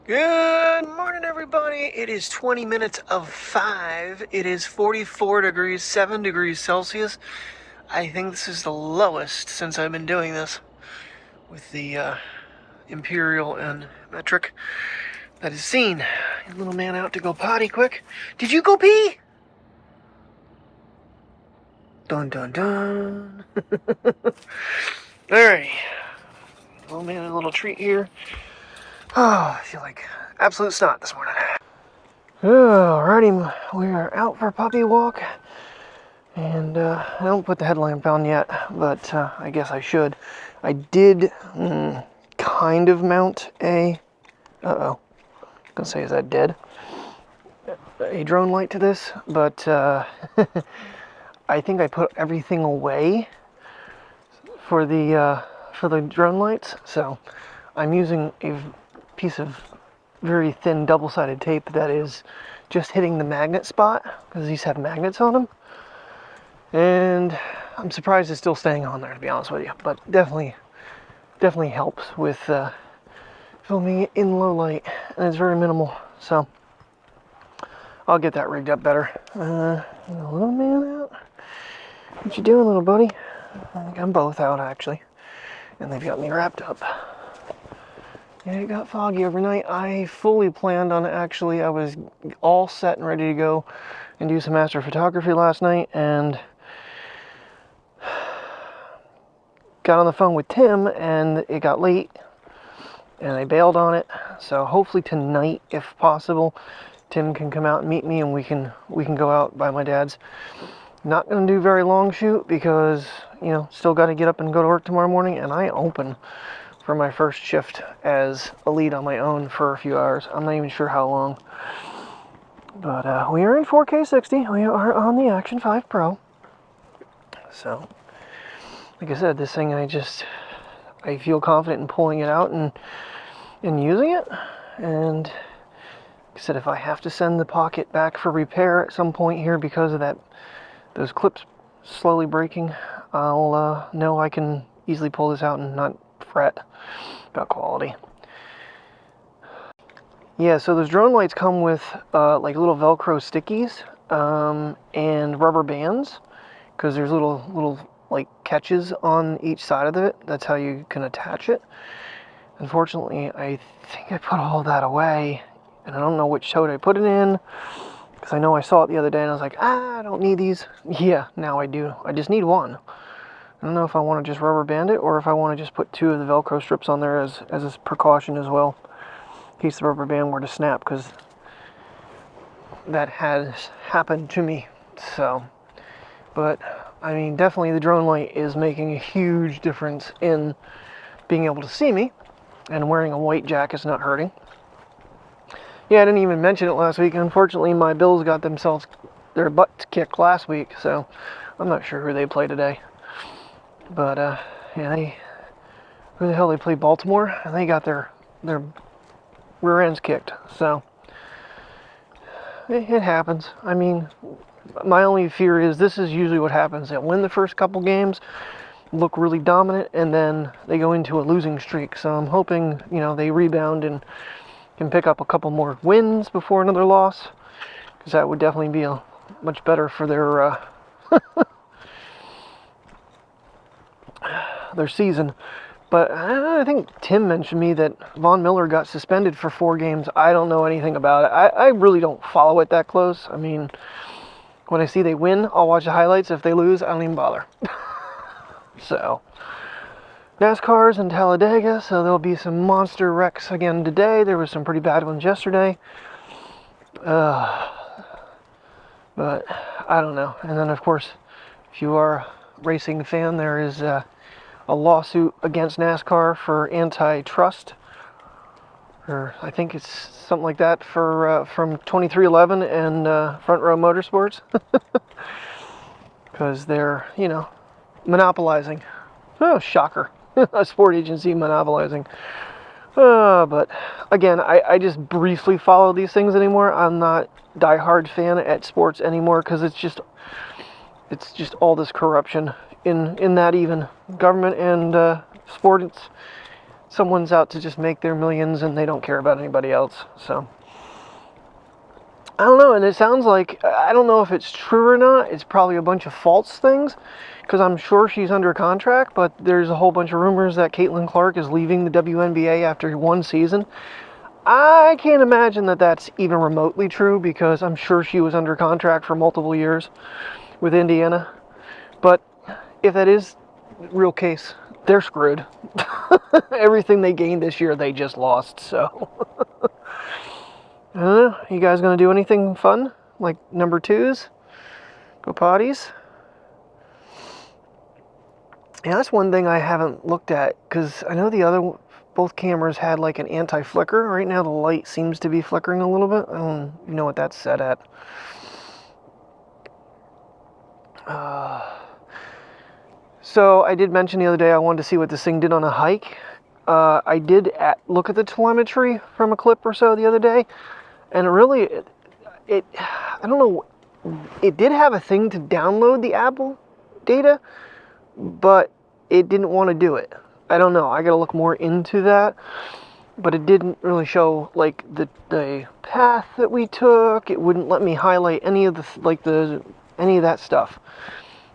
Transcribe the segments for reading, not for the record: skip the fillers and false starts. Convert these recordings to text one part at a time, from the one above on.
Good morning, everybody. It is 20 minutes of 5. It is 44 degrees, 7 degrees Celsius. I think this is the lowest since I've been doing this with the imperial and metric that is seen. Little man out to go potty quick. Did you go pee? Dun dun dun. Alright. Little man, a little treat here. Oh, I feel like absolute snot this morning. Alrighty, we are out for a puppy walk, and I don't put the headlamp on yet, but I guess I should. I did kind of mount a, I was gonna say, is that dead? A drone light to this, but I think I put everything away for the drone lights, so I'm using a piece of very thin double-sided tape that is just hitting the magnet spot, because these have magnets on them, and I'm surprised it's still staying on there, to be honest with you, but definitely helps with filming it in low light, and it's very minimal, so I'll get that rigged up better. Little man out. What you doing, little buddy? I think I'm both out, actually, and they've got me wrapped up. Yeah, it got foggy overnight. I fully planned on I was all set and ready to go and do some astrophotography last night, and got on the phone with Tim, and it got late, and I bailed on it. So hopefully tonight, if possible, Tim can come out and meet me, and we can go out by my dad's. Not going to do very long shoot because, still got to get up and go to work tomorrow morning, and I open for my first shift as a lead on my own for a few hours. I'm not even sure how long. But we are in 4K 60. We are on the Action 5 Pro. So, like I said, this thing I feel confident in pulling it out and using it. And like I said, if I have to send the Pocket back for repair at some point here because of those clips slowly breaking, I'll know I can easily pull this out and not fret about quality. Yeah, so those drone lights come with like little Velcro stickies and rubber bands, because there's little like catches on each side of it. That's how you can attach it. Unfortunately, I think I put all that away, and I don't know which tote I put it in, because I know I saw it the other day and I was like, I don't need these. Yeah, now I do. I just need one. I don't know if I want to just rubber band it or if I want to just put 2 of the Velcro strips on there as a precaution as well, in case the rubber band were to snap, because that has happened to me. So, but I mean, definitely the drone light is making a huge difference in being able to see me, and wearing a white jacket's not hurting. Yeah, I didn't even mention it last week. Unfortunately, my Bills got their butts kicked last week, so I'm not sure who they play today. But, yeah, who the hell they play? Baltimore, and they got their rear ends kicked, so it happens. I mean, my only fear is this is usually what happens. They win the first couple games, look really dominant, and then they go into a losing streak. So I'm hoping, they rebound and can pick up a couple more wins before another loss, because that would definitely be much better for their season. But I think Tim mentioned me that Von Miller got suspended for 4 games. I don't know anything about it. I really don't follow it that close. I mean, when I see they win, I'll watch the highlights. If they lose, I don't even bother. So, NASCAR's in Talladega, so there'll be some monster wrecks again today. There was some pretty bad ones yesterday. But I don't know. And then, of course, if you are a racing fan, there is a lawsuit against NASCAR for antitrust, or I think it's something like that, for from 2311 and Front Row Motorsports, because they're monopolizing. Oh, shocker. A sport agency monopolizing. But again, I just briefly follow these things anymore. I'm not a diehard fan at sports anymore, because it's just all this corruption in that even government and sport. It's someone's out to just make their millions and they don't care about anybody else. So I don't know, and it sounds like, I don't know if it's true or not. It's probably a bunch of false things, because I'm sure she's under contract, but there's a whole bunch of rumors that Caitlin Clark is leaving the WNBA after one season. I can't imagine that that's even remotely true, because I'm sure she was under contract for multiple years with Indiana. But if that is the real case, they're screwed. Everything they gained this year, they just lost, so... I don't know. You guys gonna do anything fun? Like number twos? Go potties? Yeah, that's one thing I haven't looked at, because I know the other, both cameras had like an anti-flicker. Right now the light seems to be flickering a little bit. I don't know what that's set at. So I did mention the other day I wanted to see what this thing did on a hike. I did look at the telemetry from a clip or so the other day. And really, I don't know, it did have a thing to download the Apple data, but it didn't want to do it. I don't know, I gotta look more into that, but it didn't really show, like, the path that we took. It wouldn't let me highlight any of any of that stuff,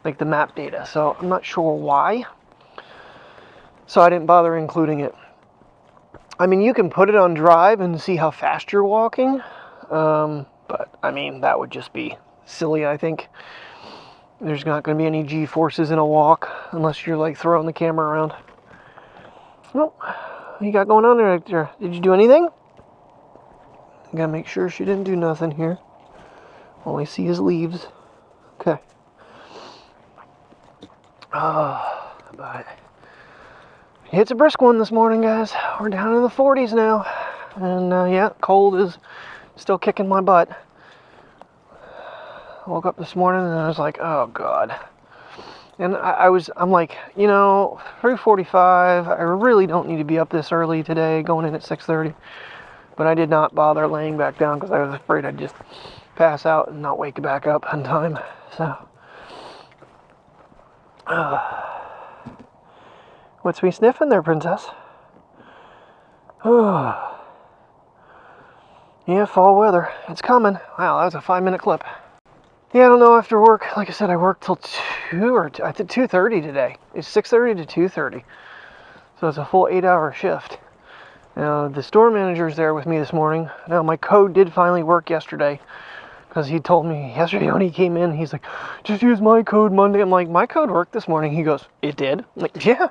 like the map data, so I'm not sure why. So I didn't bother including it. I mean, you can put it on drive and see how fast you're walking, but, I mean, that would just be silly, I think. There's not going to be any G-forces in a walk unless you're, like, throwing the camera around. Well, what you got going on there? Did you do anything? I gotta make sure she didn't do nothing here. All I see is leaves. Okay. But... it's a brisk one this morning, guys. We're down in the 40s now. And, yeah, cold is still kicking my butt. I woke up this morning and I was like, oh, God. And I'm like, you know, 3:45, I really don't need to be up this early today, going in at 6:30. But I did not bother laying back down because I was afraid I'd just pass out and not wake back up on time. So, what's we sniffing there, princess? Yeah, fall weather. It's coming. Wow, that was a 5-minute clip. Yeah, I don't know, after work, like I said, I worked till 2 or I think 2:30 today. It's 6:30 to 2:30. So it's a full 8-hour shift. Now, the store manager's there with me this morning. Now, my code did finally work yesterday, because he told me yesterday when he came in, he's like, just use my code Monday. I'm like, my code worked this morning. He goes, it did? I'm like, yeah.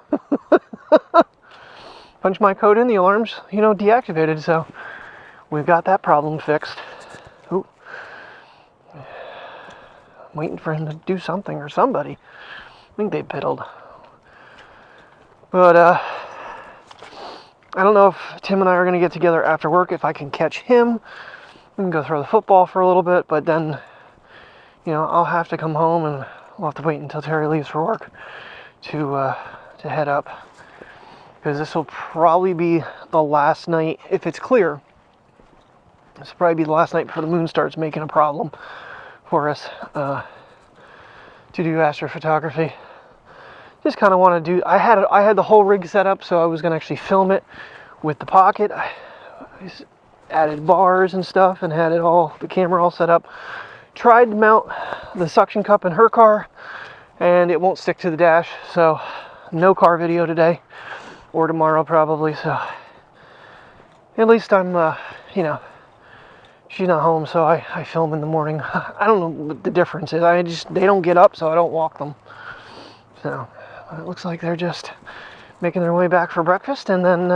Punch my code in, the alarm's, deactivated, so we've got that problem fixed. Ooh. I'm waiting for him to do something, or somebody. I think they piddled. But, I don't know if Tim and I are going to get together after work, if I can catch him. We can go throw the football for a little bit, but then, I'll have to come home and we'll have to wait until Terry leaves for work to head up. Because this will probably be the last night, if it's clear. This will probably be the last night before the moon starts making a problem for us to do astrophotography. Just kind of want to do. I had the whole rig set up, so I was going to actually film it with the Pocket. I added bars and stuff and had the camera all set up. Tried to mount the suction cup in her car, and it won't stick to the dash. So no car video today, or tomorrow probably. So at least I'm, she's not home, so I film in the morning. I don't know what the difference is. They don't get up, so I don't walk them. So it looks like they're just making their way back for breakfast, and then,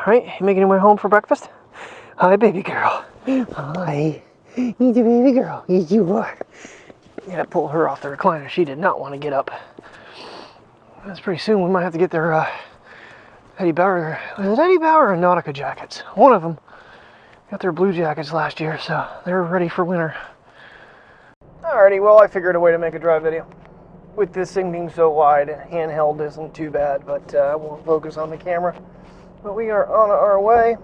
right, you making your way home for breakfast? Hi, baby girl. Hi. He's a baby girl. Yes, you are. Yeah, pull her off the recliner. She did not want to get up. That's pretty soon. We might have to get their Eddie Bauer. Was it Eddie Bauer or Nautica jackets? One of them got their blue jackets last year, so they're ready for winter. Alrighty, well, I figured a way to make a drive video. With this thing being so wide, handheld isn't too bad, but I won't focus on the camera. But we are on our way.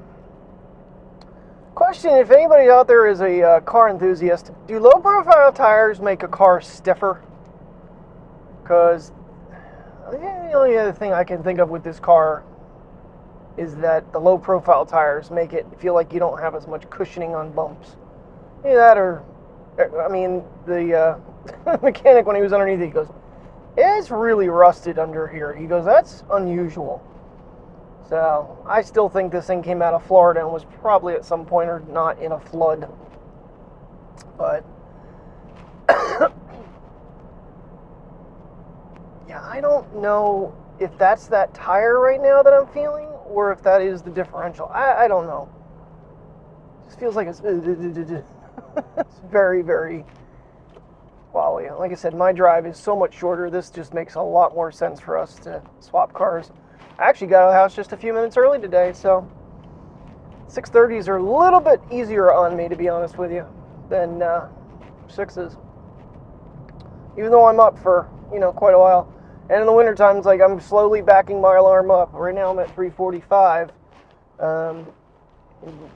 Question, if anybody out there is a car enthusiast, do low-profile tires make a car stiffer? Because The only other thing I can think of with this car is that the low profile tires make it feel like you don't have as much cushioning on bumps. Either that or, I mean, the mechanic, when he was underneath it, he goes, it's really rusted under here. He goes, that's unusual. So I still think this thing came out of Florida and was probably at some point or not in a flood. But yeah, I don't know if that's that tire right now that I'm feeling or if that is the differential. I don't know. It just feels like it's it's very, very wobbly. Like I said, my drive is so much shorter. This just makes a lot more sense for us to swap cars. I actually got out of the house just a few minutes early today, so 6:30s are a little bit easier on me, to be honest with you, than 6s. Even though I'm up for, quite a while. And in the winter times, like, I'm slowly backing my alarm up. Right now I'm at 3:45.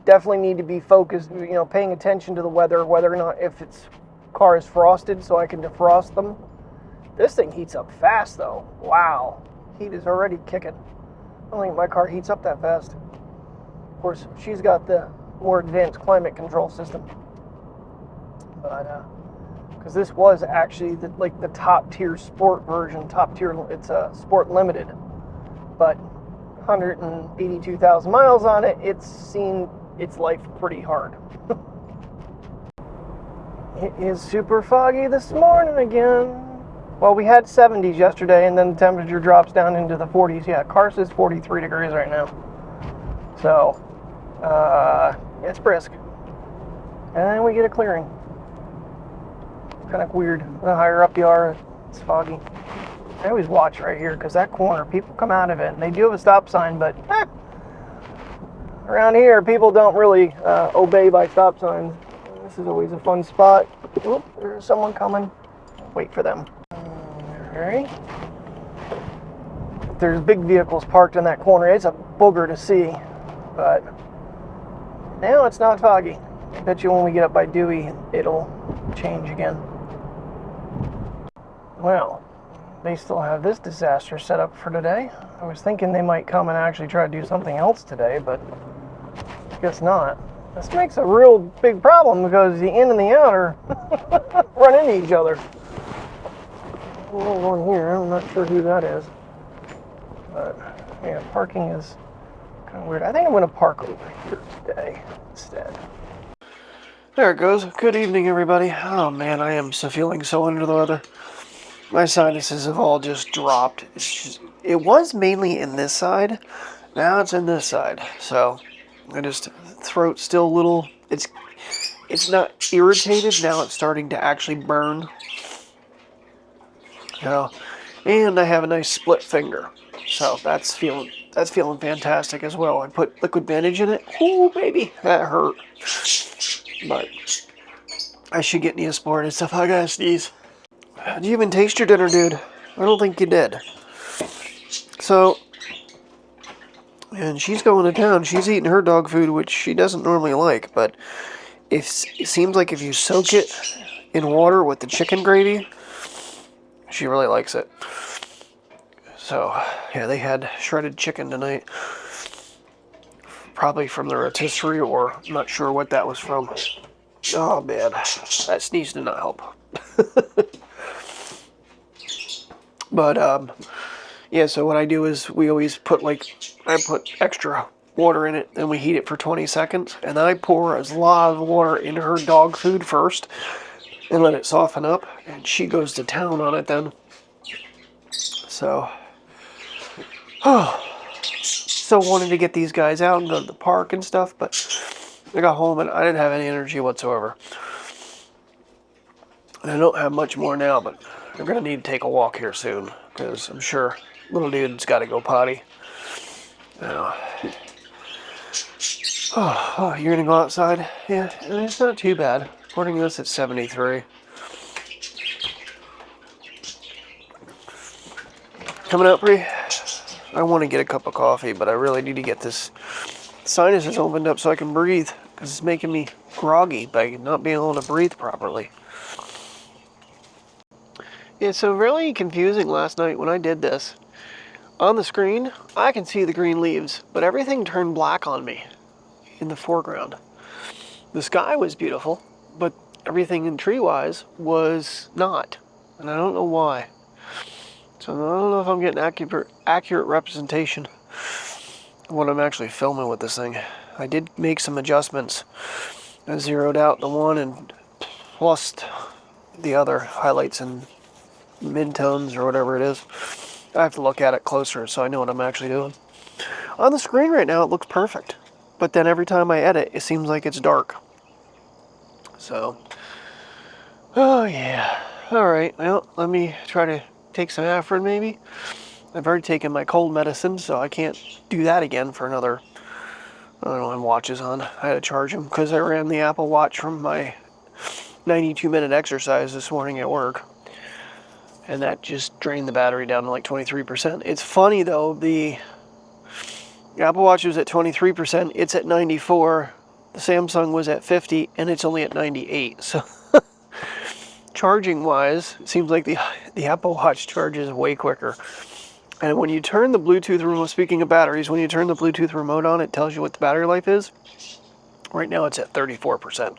Definitely need to be focused, paying attention to the weather, whether or not if it's car is frosted so I can defrost them. This thing heats up fast though. Wow. Heat is already kicking. I don't think my car heats up that fast. Of course, she's got the more advanced climate control system. But, because this was actually the top tier sport version, it's a sport limited. But 182,000 miles on it, it's seen its life pretty hard. It is super foggy this morning again. Well, we had 70s yesterday, and then the temperature drops down into the 40s. Yeah, car says 43 degrees right now. So, it's brisk. And then we get a clearing. It's kind of weird. The higher up you are, it's foggy. I always watch right here, because that corner, people come out of it, and they do have a stop sign, but around here, people don't really obey by stop signs. This is always a fun spot. Oop, there's someone coming. Wait for them. Alright. There's big vehicles parked in that corner. It's a booger to see. But now it's not foggy. I bet you when we get up by Dewey, it'll change again. Well, they still have this disaster set up for today. I was thinking they might come and actually try to do something else today, but I guess not. This makes a real big problem because the in and the outer run into each other. One here, I'm not sure who that is. But yeah, parking is kind of weird. I think I'm going to park over here today instead. There it goes. Good evening, everybody. Oh man, I am feeling so under the weather. My sinuses have all just dropped. It was mainly in this side. Now it's in this side. So throat's still a little, it's not irritated. Now it's starting to actually burn. And I have a nice split finger. So that's feeling fantastic as well. I put liquid bandage in it. Ooh, baby, that hurt. But I should get Neosporin and stuff. I gotta sneeze. Did you even taste your dinner, dude? I don't think you did. So, and she's going to town. She's eating her dog food, which she doesn't normally like. But it seems like if you soak it in water with the chicken gravy, she really likes it. So, yeah, they had shredded chicken tonight. Probably from the rotisserie, or I'm not sure what that was from. Oh, man. That sneeze did not help. But, yeah, so what I do is we always put, I put extra water in it, and we heat it for 20 seconds. And then I pour a lot of water into her dog food first and let it soften up. And she goes to town on it then. So, so wanted to get these guys out and go to the park and stuff, but I got home and I didn't have any energy whatsoever. And I don't have much more now, but I'm going to need to take a walk here soon, because I'm sure little dude's got to go potty. Oh, you're going to go outside? Yeah, it's not too bad. According to this, it's 73. Coming out, Bree? I want to get a cup of coffee, but I really need to get this sinuses opened up so I can breathe, because it's making me groggy by not being able to breathe properly. Yeah, so really confusing last night when I did this. On the screen, I can see the green leaves, but everything turned black on me in the foreground. The sky was beautiful, but everything in tree-wise was not, and I don't know why. So I don't know if I'm getting accurate representation of what I'm actually filming with this thing. I did make some adjustments. I zeroed out the one and plus the other highlights and mid-tones or whatever it is. I have to look at it closer so I know what I'm actually doing. On the screen right now, it looks perfect. But then every time I edit, it seems like it's dark. So, oh yeah. Alright, well, let me try to take some Afrin maybe. I've already taken my cold medicine, so I can't do that again for another, I don't know when watch is on. I had to charge them because I ran the Apple Watch from my 92-minute exercise this morning at work. And that just drained the battery down to like 23%. It's funny though, the Apple Watch was at 23%, it's at 94, the Samsung was at 50, and it's only at 98. So charging wise, it seems like the Apple Watch charges way quicker. And when you turn the Bluetooth remote, speaking of batteries, when you turn the Bluetooth remote on, it tells you what the battery life is. Right now it's at 34%.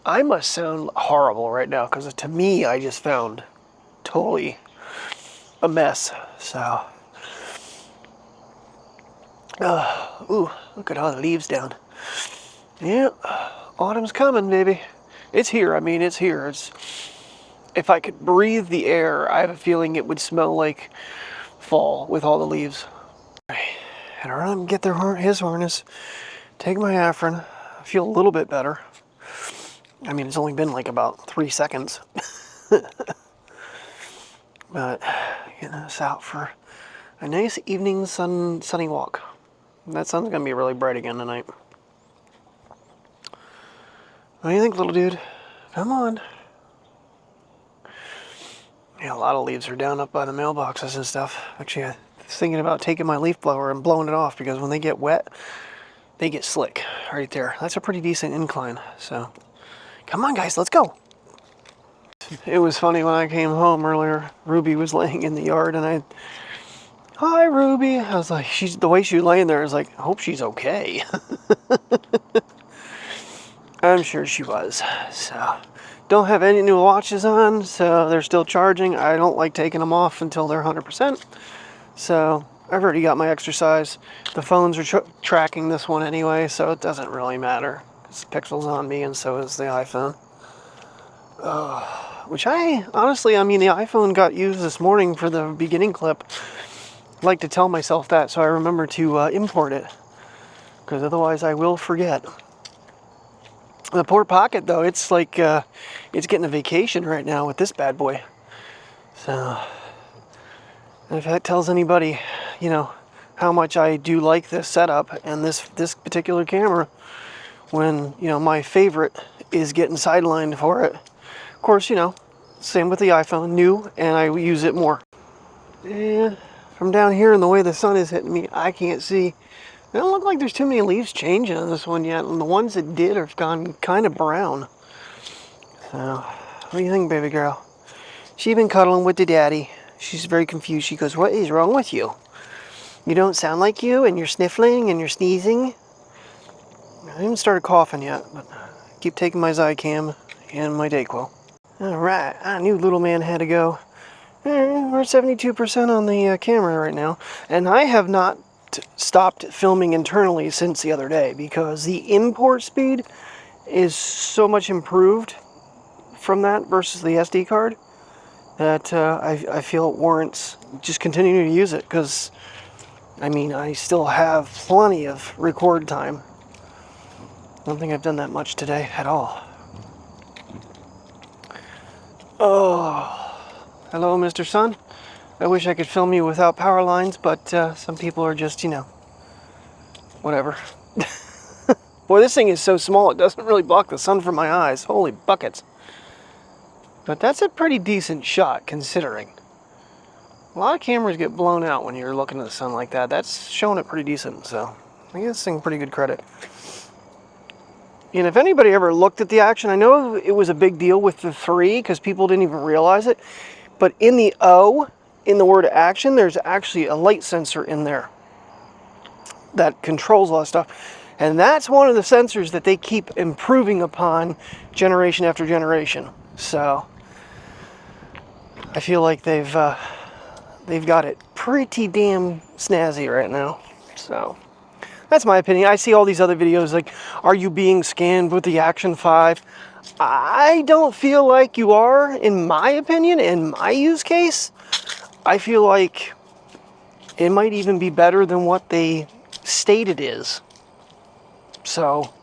I must sound horrible right now because to me, I just found totally a mess. So, ooh, look at all the leaves down. Yeah, autumn's coming, baby. It's here. I mean, it's here. If I could breathe the air, I have a feeling it would smell like fall with all the leaves. And I run and get his harness, take my Afrin, feel a little bit better. I mean, it's only been like about 3 seconds. But getting us out for a nice evening sunny walk. That sun's gonna be really bright again tonight. What do you think, little dude? Come on. Yeah, a lot of leaves are down up by the mailboxes and stuff. Actually, I was thinking about taking my leaf blower and blowing it off because when they get wet, they get slick right there. That's a pretty decent incline. So, come on, guys, let's go. It was funny when I came home earlier. Ruby was laying in the yard, and hi, Ruby. I was like, the way she was laying there, I was like, I hope she's okay. I'm sure she was. So, don't have any new watches on, so they're still charging. I don't like taking them off until they're 100%. So, I've already got my exercise. The phones are tracking this one anyway, so it doesn't really matter. It's Pixel's on me, and so is the iPhone. Which honestly, I mean, the iPhone got used this morning for the beginning clip. I like to tell myself that so I remember to import it, because otherwise I will forget. The poor Pocket, though, it's like it's getting a vacation right now with this bad boy. So, if that tells anybody, you know, how much I do like this setup and this particular camera, when, you know, my favorite is getting sidelined for it. Of course, you know, same with the iPhone, new, and I use it more. And from down here and the way the sun is hitting me, I can't see. It don't look like there's too many leaves changing on this one yet, and the ones that did have gone kind of brown. So, what do you think, baby girl? She's been cuddling with the daddy. She's very confused. She goes, what is wrong with you? You don't sound like you, and you're sniffling, and you're sneezing. I haven't started coughing yet, but I keep taking my Zycam and my Dayquil. Alright, I knew little man had to go. We're 72% on the camera right now, and I have not stopped filming internally since the other day because the import speed is so much improved from that versus the SD card that I feel it warrants just continuing to use it, because I mean, I still have plenty of record time. I don't think I've done that much today at all. Oh, hello, Mr. Sun. I wish I could film you without power lines, but some people are just, you know, whatever. Boy, this thing is so small, it doesn't really block the sun from my eyes. Holy buckets. But that's a pretty decent shot, considering. A lot of cameras get blown out when you're looking at the sun like that. That's showing it pretty decent, so I give this thing pretty good credit. And if anybody ever looked at the Action, I know it was a big deal with the 3 because people didn't even realize it. But in the O, in the word action, there's actually a light sensor in there that controls a lot of stuff. And that's one of the sensors that they keep improving upon generation after generation. So I feel like they've got it pretty damn snazzy right now. So that's my opinion. I see all these other videos like, are you being scanned with the Action 5? I don't feel like you are, in my opinion, in my use case. I feel like it might even be better than what they state it is. So,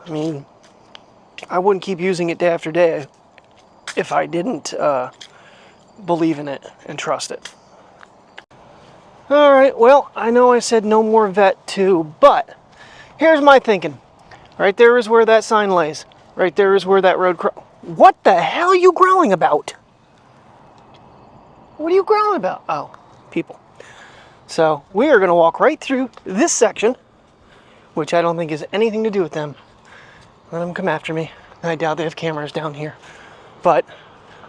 I mean, I wouldn't keep using it day after day if I didn't believe in it and trust it. All right, well, I know I said no more Vet 2, but here's my thinking. Right there is where that sign lays. Right there is where that road What the hell are you growling about? What are you growling about? Oh, people. So we are going to walk right through this section, which I don't think has anything to do with them. Let them come after me. I doubt they have cameras down here. But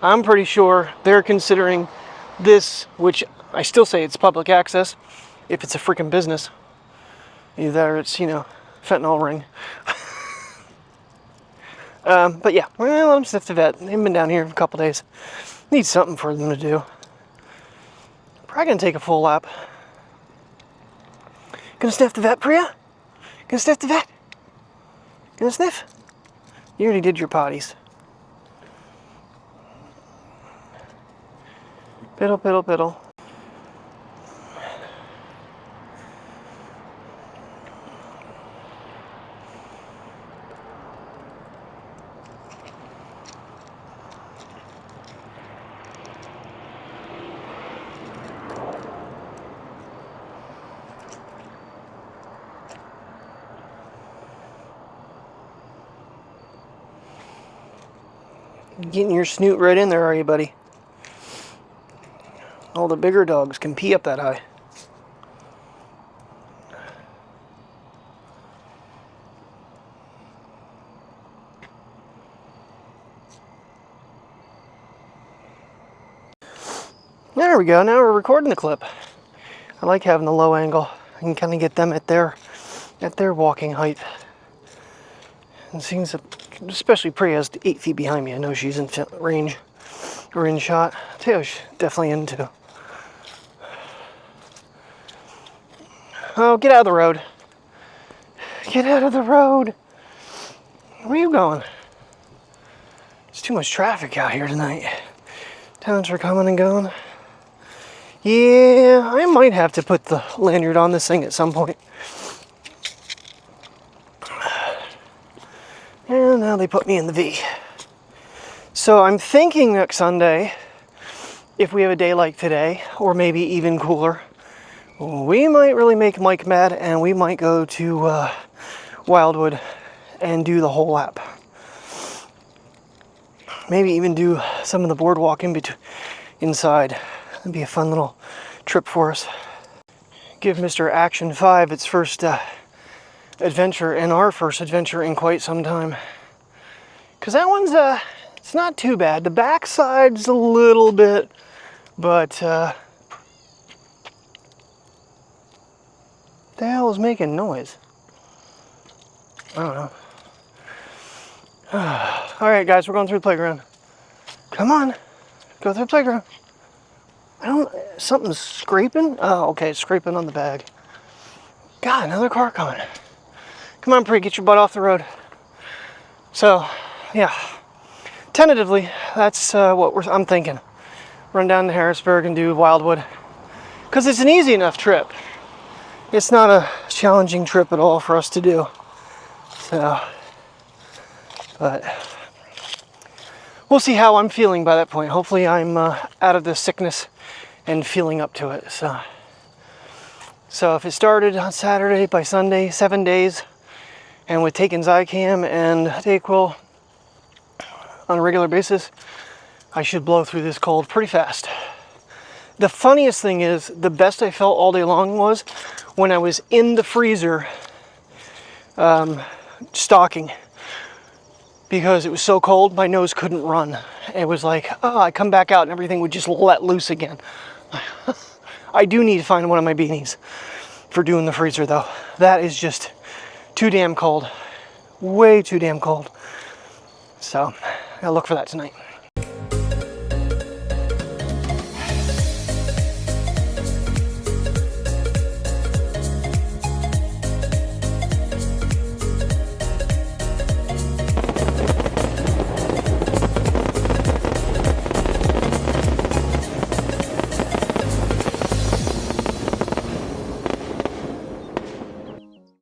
I'm pretty sure they're considering this, which I still say it's public access, if it's a freaking business. Either it's, you know, fentanyl ring. But yeah, well, let them sniff the vet. They've been down here for a couple days. Need something for them to do. Probably gonna take a full lap. Gonna sniff the vet, Priya? Gonna sniff the vet? Gonna sniff? You already did your potties. Piddle, piddle, piddle. Getting your snoot right in there, are you, buddy? All the bigger dogs can pee up that high. There we go. Now we're recording the clip. I like having the low angle. I can kind of get them at their walking height. And seems, especially Priya's 8 feet behind me. I know she's in range or in shot. Teo's definitely into. Oh, get out of the road. Get out of the road. Where are you going? There's too much traffic out here tonight. Towns are coming and going. Yeah, I might have to put the lanyard on this thing at some point. And now they put me in the V. So I'm thinking next Sunday, if we have a day like today, or maybe even cooler, we might really make Mike mad and we might go to Wildwood and do the whole lap. Maybe even do some of the boardwalk inside. That'd be a fun little trip for us. Give Mr. Action 5 its first adventure and our first adventure in quite some time. Because that one's, it's not too bad. The backside's a little bit, but the hell is making noise? I don't know. Alright guys, we're going through the playground. Come on, go through the playground. Something's scraping? Oh, okay, it's scraping on the bag. God, another car coming. Come on, Pri, get your butt off the road. So, yeah, tentatively, that's what I'm thinking. Run down to Harrisburg and do Wildwood. Because it's an easy enough trip. It's not a challenging trip at all for us to do. So, but we'll see how I'm feeling by that point. Hopefully I'm out of the sickness and feeling up to it. So if it started on Saturday, by Sunday, 7 days, and with taking Zycam and Dayquil on a regular basis, I should blow through this cold pretty fast. The funniest thing is, the best I felt all day long was when I was in the freezer stocking. Because it was so cold, my nose couldn't run. It was like, oh, I come back out and everything would just let loose again. I do need to find one of my beanies for doing the freezer though. That is just too damn cold. Way too damn cold. So, I'll look for that tonight.